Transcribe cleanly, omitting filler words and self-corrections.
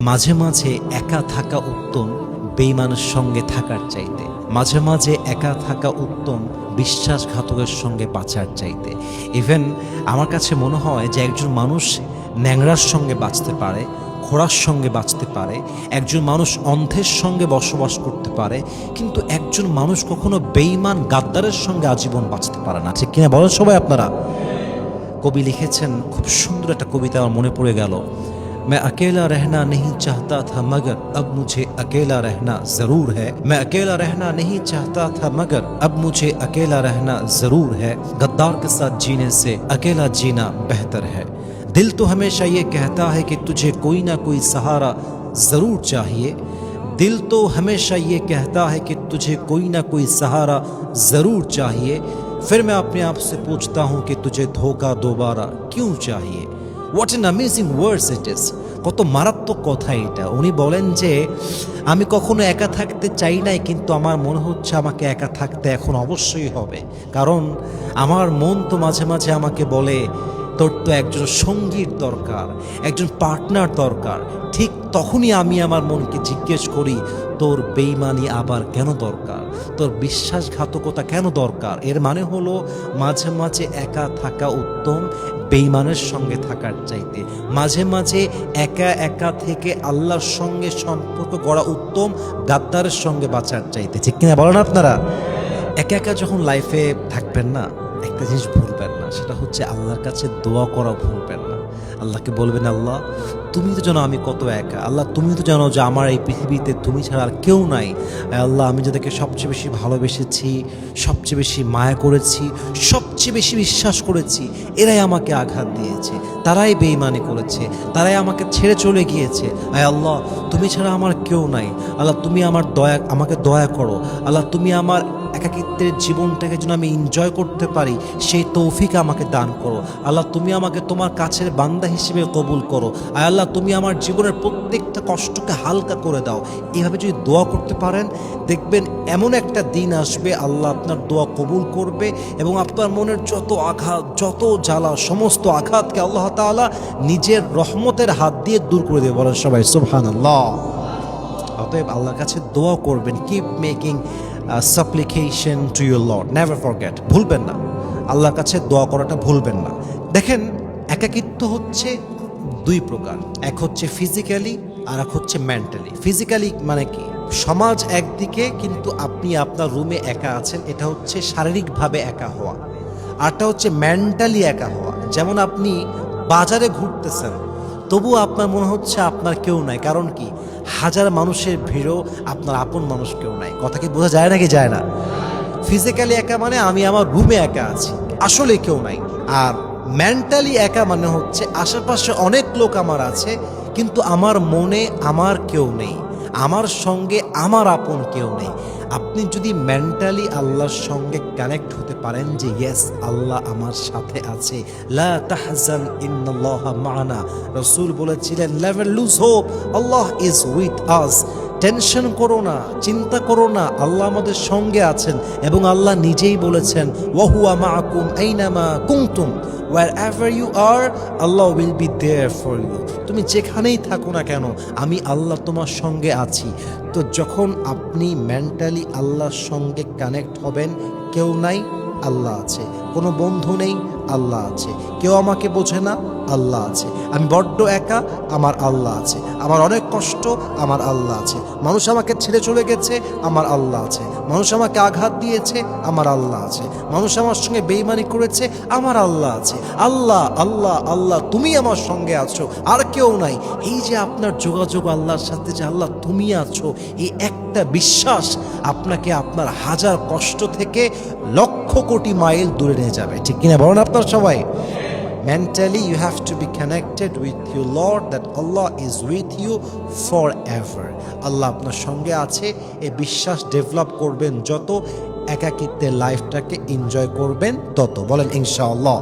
মাঝে মাঝে একা থাকা উত্তম বেঈমানের সঙ্গে থাকার চাইতে। মাঝে মাঝে একা থাকা উত্তম বিশ্বাসঘাতকের সঙ্গে বাঁচার চাইতে। ইভেন আমার কাছে মনে হয় যে একজন মানুষ ন্যাংরার সঙ্গে বাঁচতে পারে, ঘোড়ার সঙ্গে বাঁচতে পারে, একজন মানুষ অন্ধের সঙ্গে বসবাস করতে পারে, কিন্তু একজন মানুষ কখনো বেঈমান গাদ্দারের সঙ্গে আজীবন বাঁচতে পারে না। ঠিক কিনা বলেন সবাই আপনারা? কবি লিখেছেন, খুব সুন্দর একটা কবিতা আমার মনে পড়ে গেল। मैं अकेला रहना नहीं चाहता था मगर अब मुझे अकेला रहना ज़रूर है। मैं अकेला रहना नहीं चाहता था मगर अब मुझे अकेला रहना ज़रूर है। गद्दार के साथ जीने से अकेला जीना बेहतर है। दिल तो हमेशा ये कहता है कि तुझे कोई ना कोई सहारा ज़रूर चाहिए। दिल तो हमेशा ये कहता है कि तुझे कोई ना कोई सहारा ज़रूर चाहिए। फिर मैं अपने आप से पूछता हूँ कि तुझे धोखा दोबारा क्यों चाहिए। What an amazing words it is. কত মারাত্মক কথা এটা। উনি বলেন যে আমি কখনো একা থাকতে চাই নাই, কিন্তু আমার মনে হচ্ছে আমাকে একা থাকতে এখন অবশ্যই হবে। কারণ আমার মন তো মাঝে মাঝে আমাকে বলে তোর তো একজন সঙ্গীর দরকার, একজন পার্টনার দরকার। ঠিক তখনই আমি আমার মনকে জিজ্ঞেস করি, তোর বেঈমানি আবার কেন দরকার, তোর বিশ্বাসঘাতকতা কেন দরকার। এর মানে হলো মাঝে মাঝে একা থাকা উত্তম বেঈমানের সঙ্গে থাকার চাইতে। মাঝে মাঝে একা একা থেকে আল্লাহর সঙ্গে সম্পর্ক গড়া উত্তম গাদ্দারের সঙ্গে বাঁচার চাইতে। ঠিক কিনা বলেন আপনারা? একা একা যখন লাইফে থাকবেন না, একটা জিনিস ভুলবেন না, সেটা হচ্ছে আল্লাহর কাছে দোয়া করা ভুলবেন না। আল্লাহকে বলবেন, আল্লাহ তুমি তো জানো আমি কত একা, আল্লাহ তুমি তো জানো যে আমার এই পৃথিবীতে তুমি ছাড়া আর কেউ নাই। আল্লাহ আমি যাদেরকে সবচেয়ে বেশি ভালোবেসেছি, সবচেয়ে বেশি মায়া করেছি, সবচেয়ে বেশি বিশ্বাস করেছি, এরাই আমাকে আঘাত দিয়েছে, তারাই বেঈমানি করেছে, তারাই আমাকে ছেড়ে চলে গিয়েছে। আল্লাহ তুমি ছাড়া আমার কেউ নাই। আল্লাহ তুমি আমাকে দয়া করো। আল্লাহ তুমি আমার একাকিত্বের জীবনটাকে যেন আমি এনজয় করতে পারি সেই তৌফিক আমাকে দান করো। আল্লাহ তুমি আমাকে তোমার কাছের বান্দা হিসেবে কবুল করো। আল্লাহ তুমি আমার জীবনের প্রত্যেকটা কষ্টকে হালকা করে দাও। এভাবে যদি দোয়া করতে পারেন, দেখবেন এমন একটা দিন আসবে আল্লাহ আপনার দোয়া কবুল করবে এবং আপনার মনের যত আঘাত, যত জ্বালা, সমস্ত আঘাতকে আল্লাহ তাআলা নিজের রহমতের হাত দিয়ে দূর করে দেবে। বলেন সবাই সুবহানাল্লাহ। অতএব আল্লাহর কাছে দোয়া করবেন, keep making সাপ্লিকেশন to your Lord, never forget. ভুলবেন না, আল্লাহর কাছে দোয়া করাটা ভুলবেন না। দেখেন, একাকিত্ব হচ্ছে দুই প্রকার, এক হচ্ছে ফিজিক্যালি আর এক হচ্ছে মেন্টালি। ফিজিক্যালি মানে কি? সমাজ একদিকে, কিন্তু আপনি আপনার রুমে একা আছেন, এটা হচ্ছে শারীরিকভাবে একা হওয়া। আরটা হচ্ছে মেন্টালি একা হওয়া। যেমন আপনি বাজারে ঘুরতেছেন, তবুও আপনার মনে হচ্ছে আপনার কেউ নাই। কারণ কি? হাজার মানুষের ভিড়ও আপনার আপন মানুষ কেউ নাই। কথা কি বোঝা যায় নাকি যায় না? ফিজিক্যালি একা মানে আমি আমার রুমে একা আছি, আসলে কেউ নাই। আর মেন্টালি একা মানে হচ্ছে আশেপাশে অনেক লোক আমার আছে, কিন্তু আমার মনে আমার কেউ নেই, আমার সঙ্গে আমার আপন কেউ নেই। আপনি যদি মেন্টালি আল্লাহর সঙ্গে কানেক্ট হতে পারেন যে ইয়েস আল্লাহ আমার সাথে আছে, লা তাহজান ইন্নাল্লাহা মা'ানা, রাসূল বলেছিলেন never lose hope, Allah is with us. Tension করো না, চিন্তা করো না, আল্লাহ আমাদের সঙ্গে আছেন এবং আল্লাহ নিজেই বলেছেন ওয়া হুয়া মা'আকুম আইনামা কুনতুম, wherever you are Allah will be there for you। তুমি যেখানেই থাকো না কেন, আমি আল্লাহ তোমার সঙ্গে আছি। তো যখন আপনি মেন্টালি আল্লাহর সঙ্গে কানেক্ট হবেন, কেউ নাই, আল্লাহ আছে। কোনো বন্ধু নেই, আল্লাহ আছে। কেউ আমাকে বোঝে না, আল্লাহ আছে। আমি বড্ড একা, আমার আল্লাহ আছে। আমার অনেক কষ্ট, আমার আল্লাহ আছে। মানুষ আমাকে ছেড়ে চলে গেছে, আমার আল্লাহ আছে। মানুষ আমাকে আঘাত দিয়েছে, আমার আল্লাহ আছে। মানুষ আমার সঙ্গে বেঈমানি করেছে, আমার আল্লাহ আছে। আল্লাহ আল্লাহ আল্লাহ তুমি আমার সঙ্গে আছো, আর কেউ নাই। এই যে আপনার যোগাযোগ আল্লাহর সাথে, যে আল্লাহ তুমি আছো, এই একটা বিশ্বাস আপনাকে আপনার হাজার কষ্ট থেকে লক্ষ কোটি মাইল দূরে নিয়ে যাবে। ঠিক কিনা বলেন আপনার সবাই? Mentally you have to be connected with your Lord, that Allah is with you forever. আল্লাহ আপনার সঙ্গে আছে, এই বিশ্বাস ডেভেলপ করবেন যত, একাকিত্বের লাইফটাকে এনজয় করবেন তত। বলেন ইনশাআল্লাহ।